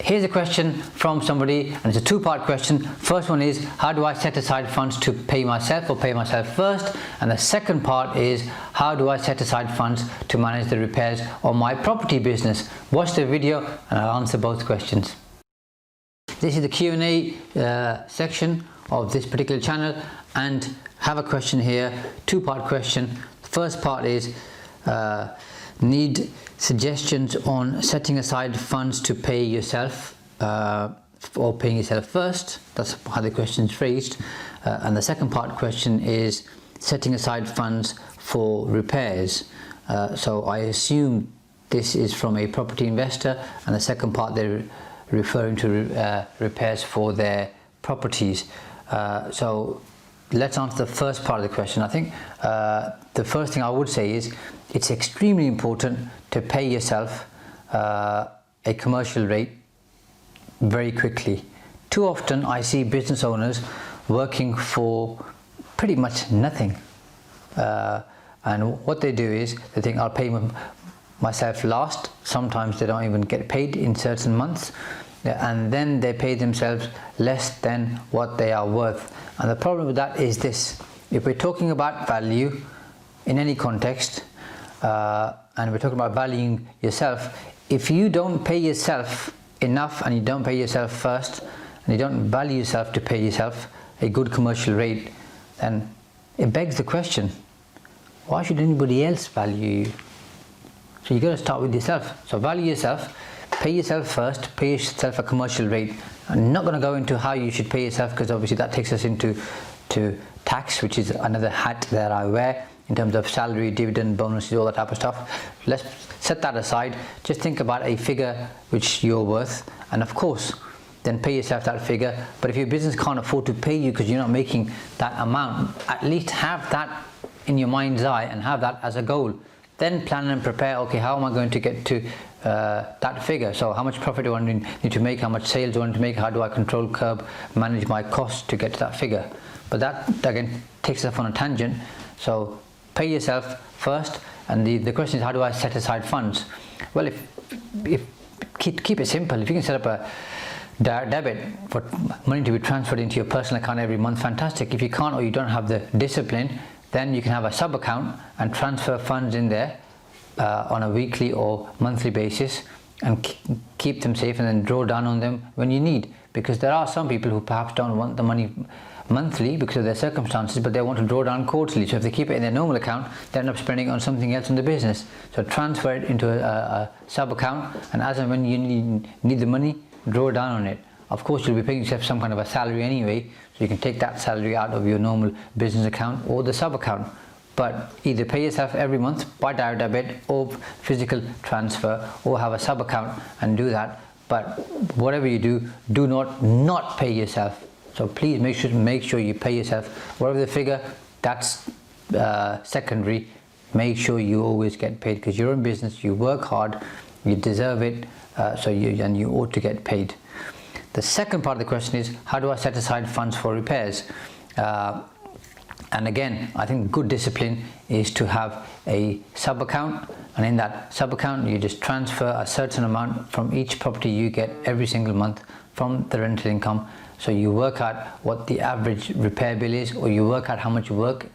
Here's a question from somebody, and it's a two-part question. First one is, how do I set aside funds to pay myself or pay myself first? And the second part is, how do I set aside funds to manage the repairs on my property business? Watch the video and I'll answer both questions. This is the Q&A section of this particular channel, and have a question here, two-part question. The first part is, need suggestions on setting aside funds to pay yourself or paying yourself first. That's how the question is phrased. And the second part question is setting aside funds for repairs. So I assume this is from a property investor, and the second part they're referring to repairs for their properties. So let's answer the first part of the question. I think the first thing I would say is it's extremely important to pay yourself a commercial rate very quickly. Too often I see business owners working for pretty much nothing, and what they do is they think, I'll pay myself last. Sometimes they don't even get paid in certain months, and then they pay themselves less than what they are worth. And the problem with that is this: if we're talking about value in any context, and we're talking about valuing yourself, if you don't pay yourself enough, and you don't pay yourself first, and you don't value yourself to pay yourself a good commercial rate, then it begs the question, why should anybody else value you? So you got to start with yourself. So value yourself, pay yourself first, pay yourself a commercial rate. I'm not going to go into how you should pay yourself, because obviously that takes us into tax, which is another hat that I wear in terms of salary, dividend, bonuses, all that type of stuff. Let's set that aside. Just think about a figure which you're worth, and of course then pay yourself that figure. But if your business can't afford to pay you because you're not making that amount, at least have that in your mind's eye and have that as a goal. Then plan and prepare, okay, how am I going to get to that figure? So how much profit do I need to make, how much sales do I need to make, how do I control, curb, manage my costs to get to that figure? But that again takes us on a tangent. So pay yourself first, and the question is, how do I set aside funds? Well, if keep it simple. If you can set up a direct debit for money to be transferred into your personal account every month, fantastic. If you can't, or you don't have the discipline, then you can have a sub account and transfer funds in there on a weekly or monthly basis, and keep them safe, and then draw down on them when you need. Because there are some people who perhaps don't want the money monthly because of their circumstances, but they want to draw down quarterly. So if they keep it in their normal account, they end up spending it on something else in the business. So transfer it into a sub account, and as and when you need the money, draw down on it. Of course, you'll be paying yourself some kind of a salary anyway, so you can take that salary out of your normal business account or the sub account. But either pay yourself every month by direct debit or physical transfer, or have a sub account and do that. But whatever you do, do not pay yourself. So please make sure you pay yourself. Whatever the figure, that's secondary. Make sure you always get paid, because you're in business, you work hard, you deserve it, and you ought to get paid. The second part of the question is, how do I set aside funds for repairs? And again, I think good discipline is to have a sub account, and in that sub account you just transfer a certain amount from each property you get every single month from the rental income. So you work out what the average repair bill is, or you work out how much work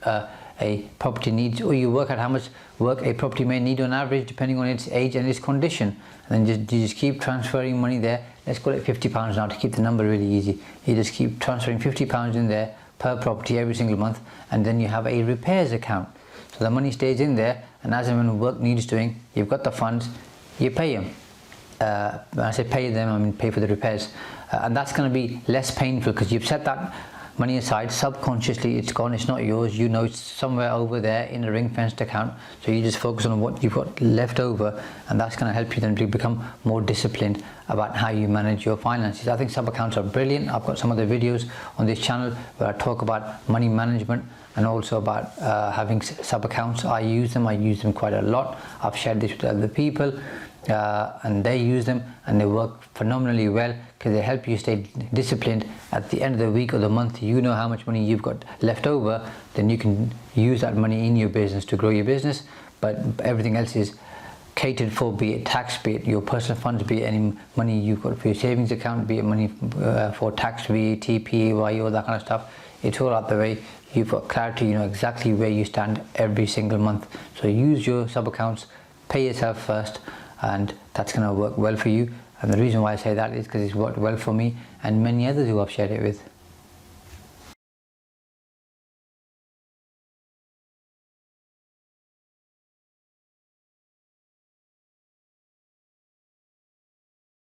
a property needs, or you work out how much work a property may need on average depending on its age and its condition, and then you just keep transferring money there. Let's call it £50 now to keep the number really easy. You just keep transferring £50 in there per property every single month, and then you have a repairs account. So the money stays in there, and as and when work needs doing, you've got the funds, you pay them. When I say pay them, I mean pay for the repairs. And that's going to be less painful, because you've set that money aside subconsciously. It's gone, it's not yours, you know it's somewhere over there in a ring-fenced account. So you just focus on what you've got left over, and that's going to help you then to become more disciplined about how you manage your finances. I think sub accounts are brilliant. I've got some other videos on this channel where I talk about money management, and also about having sub accounts. I use them quite a lot. I've shared this with other people, and they use them, and they work phenomenally well, because they help you stay disciplined. At the end of the week or the month, you know how much money you've got left over, then you can use that money in your business to grow your business. But everything else is catered for, be it tax, be it your personal funds, be it any money you've got for your savings account, be it money for tax, VAT, PAYE, all that kind of stuff. It's all out the way. You've got clarity, you know exactly where you stand every single month. So use your sub accounts, pay yourself first, and that's going to work well for you. And the reason why I say that is because it's worked well for me and many others who I've shared it with.